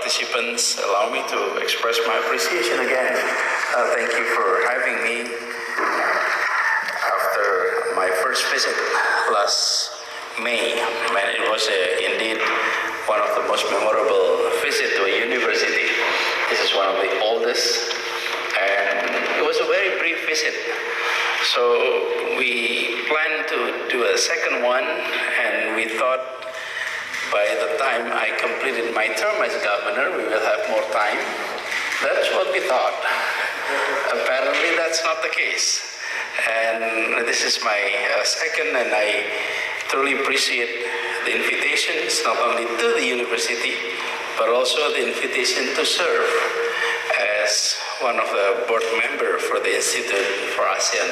participants, allow me to express my appreciation again. Thank you for having me after my first visit last May, and it was indeed one of the most memorable visits to a university. This is one of the oldest, and it was a very brief visit. So we planned to do a second one, and we thought by the time I completed my term as governor, we will have more time. That's what we thought. Apparently, that's not the case. And this is my second, and I truly appreciate the invitations, not only to the university, but also the invitation to serve as one of the board members for the Institute for ASEAN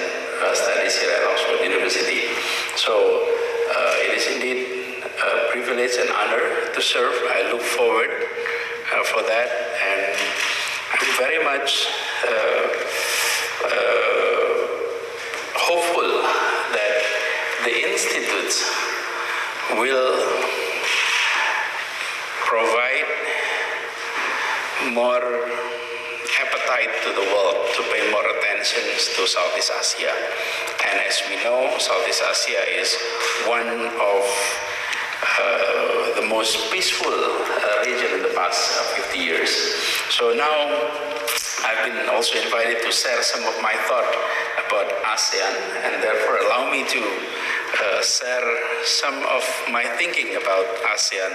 Studies here at Oxford University. So it is indeed a privilege and honor to serve. I look forward for that, and I'm very much hopeful that the Institute will provide more appetite to the world to pay more attention to Southeast Asia. And as we know, Southeast Asia is one of the most peaceful region in the past 50 years. So now I've been also invited to share some of my thought about ASEAN, and therefore allow me to share some of my thinking about ASEAN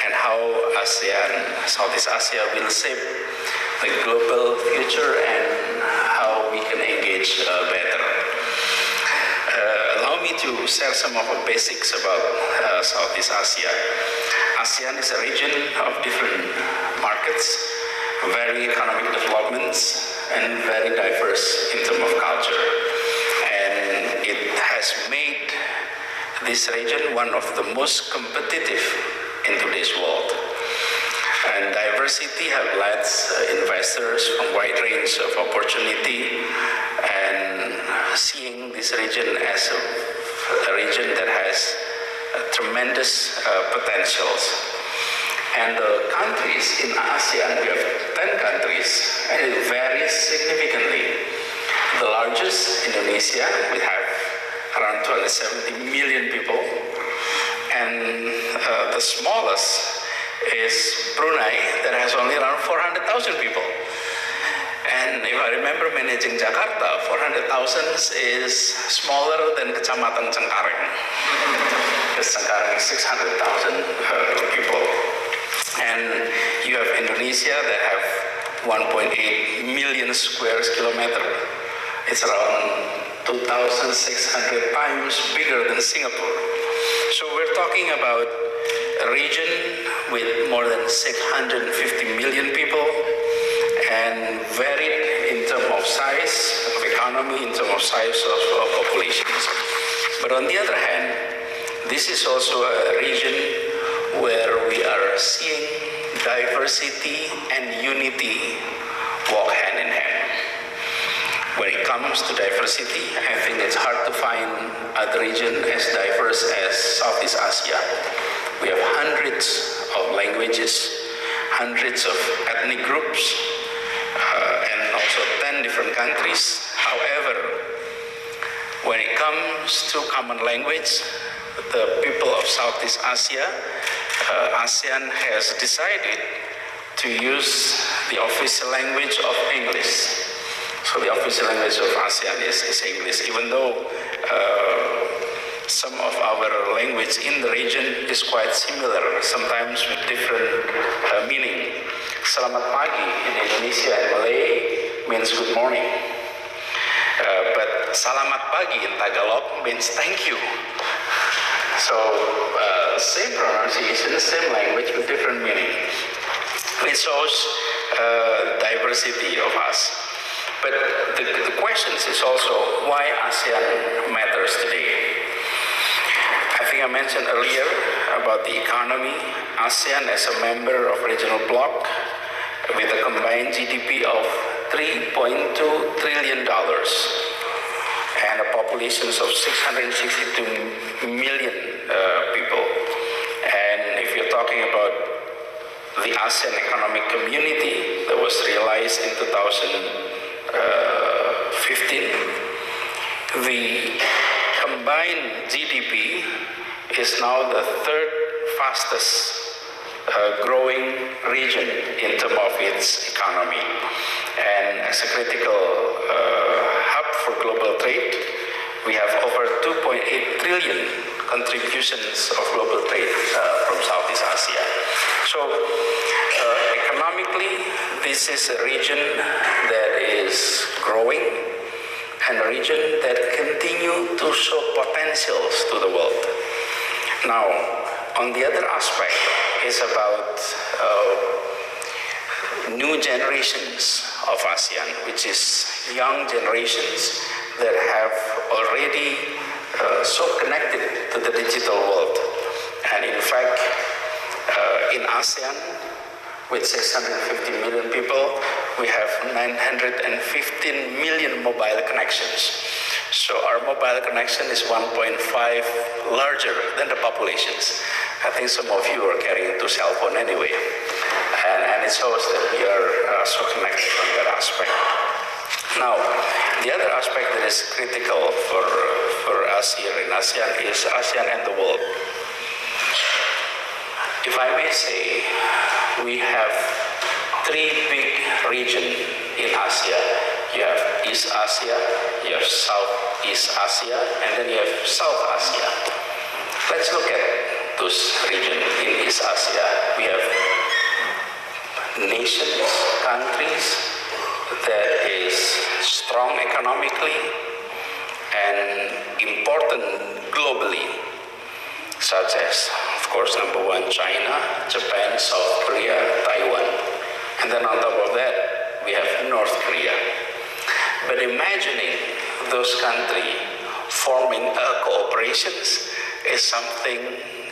and how ASEAN, Southeast Asia will shape the global future and how we can engage better. Allow me to share some of the basics about Southeast Asia. ASEAN is a region of different markets, very economic developments, and very diverse in terms of culture. And it has made this region one of the most competitive in today's world. And diversity has led investors from a wide range of opportunity, and seeing this region as a region that has tremendous potentials. And the countries in ASEAN, we have 10 countries, and it varies significantly. The largest, Indonesia, we have around 270 million people. And the smallest is Brunei, that has only around 400,000 people. And if I remember managing Jakarta, 400,000 is smaller than Kecamatan Cengkareng. Because Cengkareng is 600,000 people. And you have Indonesia that have 1.8 million square kilometers. It's around 2,600 times bigger than Singapore. So we're talking about a region with more than 650 million people, and varied in terms of size of economy, in terms of size of populations. But on the other hand, this is also a region where we are seeing diversity and unity walk hand in hand. When it comes to diversity, I think it's hard to find other region as diverse as Southeast Asia. We have hundreds of languages, hundreds of ethnic groups, and also 10 different countries. However, when it comes to common language, the people of Southeast Asia, ASEAN has decided to use the official language of English. So the official language of ASEAN is English, even though some of our language in the region is quite similar, sometimes with different meaning. Selamat pagi in Indonesia and Malay means good morning. But salamat pagi in Tagalog means thank you. So same pronunciation, same language with different meaning. It shows diversity of us. But the question is also why ASEAN matters today. I think think I mentioned earlier about the economy. ASEAN as a member of regional bloc with a combined GDP of $3.2 trillion and a population of 662 million people. And if you're talking about the ASEAN Economic Community that was realized in 2015, the combined GDP is now the third fastest growing region in terms of its economy. And as a critical hub for global trade, we have over 2.8 trillion contributions of global trade from Southeast Asia. So economically, this is a region that is growing and a region that continue to show potentials to the world. Now, on the other aspect is about new generations of ASEAN, which is young generations that have already so connected to the digital world. And in fact, in ASEAN, with 650 million people, we have 915 million mobile connections. So our mobile connection is 1.5 larger than the populations. I think some of you are carrying 2 cell phones anyway. And it shows that we are so connected on that aspect. Now, the other aspect that is critical for us here in ASEAN is ASEAN and the world. If I may say, we have 3 big regions in Asia. You have East Asia, you have Southeast Asia, and then you have South Asia. Let's look at those regions in East Asia. We have nations, countries that is strong economically and important globally, such as, of course, number 1, China, Japan, South Korea, Taiwan. And then on top of that, we have North Korea. But imagining those countries forming cooperations is something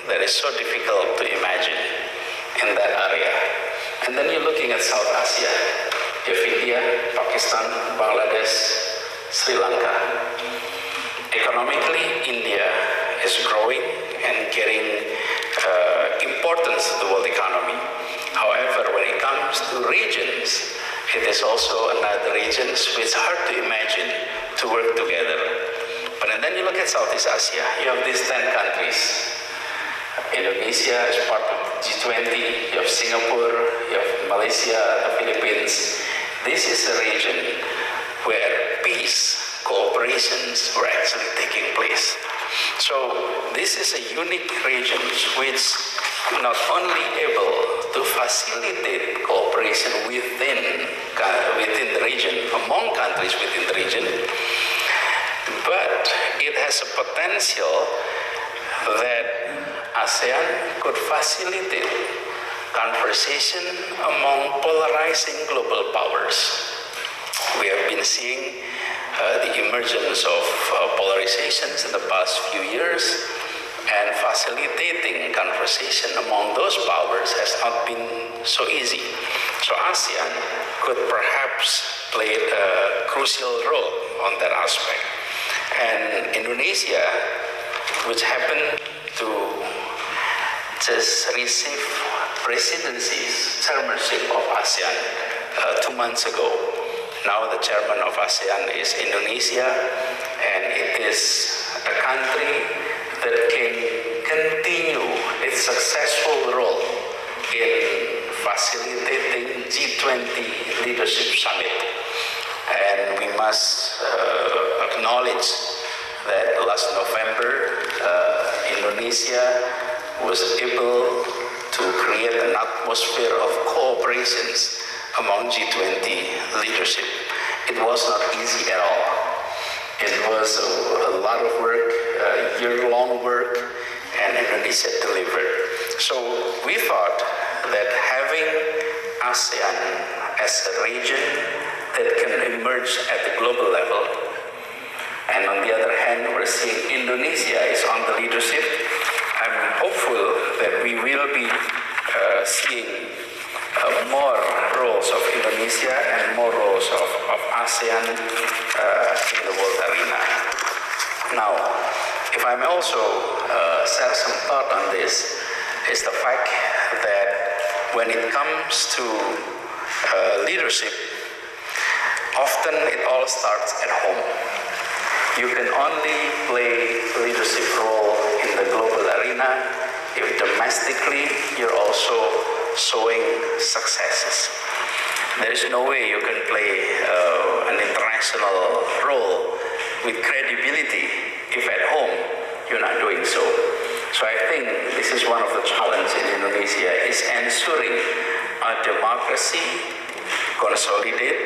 that is so difficult to imagine in that area. And then you're looking at South Asia. You have India, Pakistan, Bangladesh, Sri Lanka. Economically, India is growing and getting importance to the world economy. However, when it comes to regions, it is also another region which is hard to imagine to work together. But then you look at Southeast Asia, you have these 10 countries. Indonesia is part of G20, you have Singapore, you have Malaysia, the Philippines. This is a region where peace, cooperations were actually taking place. So this is a unique region which not only able to facilitate cooperation within the region, among countries within the region, but it has a potential that ASEAN could facilitate conversation among polarizing global powers. We have been seeing the emergence of polarizations in the past few years, and facilitating conversation among those powers has not been so easy. So ASEAN could perhaps play a crucial role on that aspect. And Indonesia, which happened to just receive presidency's chairmanship of ASEAN 2 months ago. Now the chairman of ASEAN is Indonesia, and it is a country that can continue its successful role in facilitating G20 Leadership Summit. And we must acknowledge that last November, Indonesia was able to create an atmosphere of cooperations among G20 leadership. It was not easy at all. It was a lot of work, year-long work, and Indonesia delivered. So we thought that having ASEAN as a region that can emerge at the global level, and on the other hand, we're seeing Indonesia is on the leadership, I'm hopeful that we will be seeing more roles of Indonesia and more roles of ASEAN in the world arena. Now, if I may also share some thought on this, is the fact that when it comes to leadership, often it all starts at home. You can only play leadership role in the global arena if domestically you're also showing successes. There is no way you can play an international role with credibility if at home you're not doing so. So I think this is one of the challenges in Indonesia, is ensuring our democracy consolidate,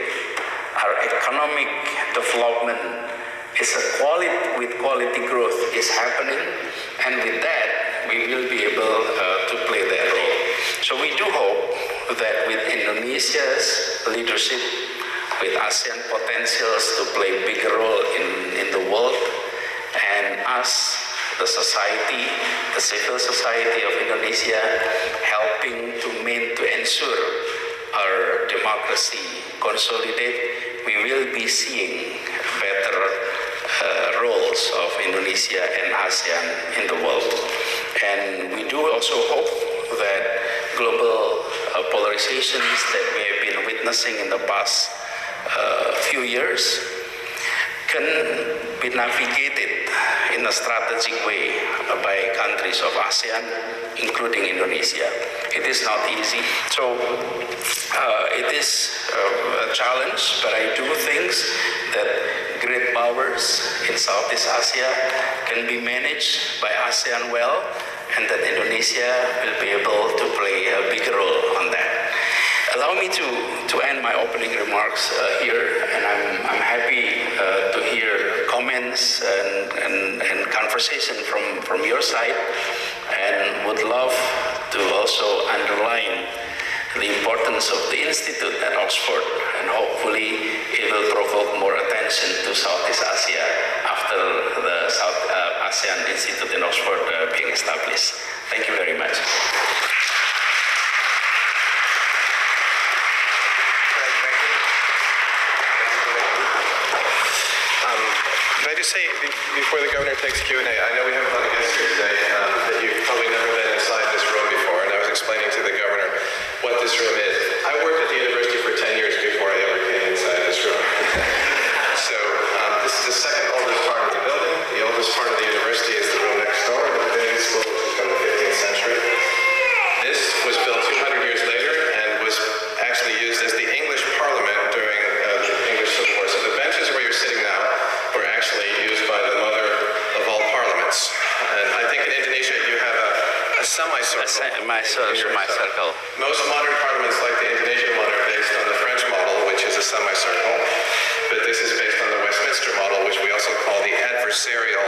our economic development is with quality growth is happening, and with that we will be able to play that role. So we do hope that with Indonesia's leadership, with ASEAN potentials to play a bigger role in the world, and us, the society, the civil society of Indonesia, helping to ensure our democracy consolidate, we will be seeing better roles of Indonesia and ASEAN in the world. And we do also hope that global polarizations that we have been witnessing in the past few years can be navigated in a strategic way by countries of ASEAN, including Indonesia. It is not easy. So it is a challenge, but I do think that great powers in Southeast Asia can be managed by ASEAN well, and that Indonesia will be able to play a bigger role on that. Allow me to end my opening remarks here, and I'm happy to hear comments and conversation from your side, and would love to also underline the importance of the Institute at Oxford, and hopefully it will provoke more attention to Southeast Asia after the South ASEAN Institute in Oxford being established. Thank you very much. Can I just say, before the Governor takes Q&A, I know we have a lot of guests here today that you've probably never been inside this room before, and I was explaining to the Governor what this room is. I worked at the university for 10 years before I ever came inside this room. So this is the second oldest part of the building. The oldest part of the university is the room next door, the Divinity School, which is from the 15th century. This was built 200 years later and was actually used as the English Parliament during the English Civil War. So the benches where you're sitting now were actually used by the mother of all parliaments. And I think in Indonesia you have a semicircle. Semicircle. Most modern parliaments, like the Indonesian one, are based on the French model, which is a semicircle. But this is based on the Westminster model, which we also call the adversarial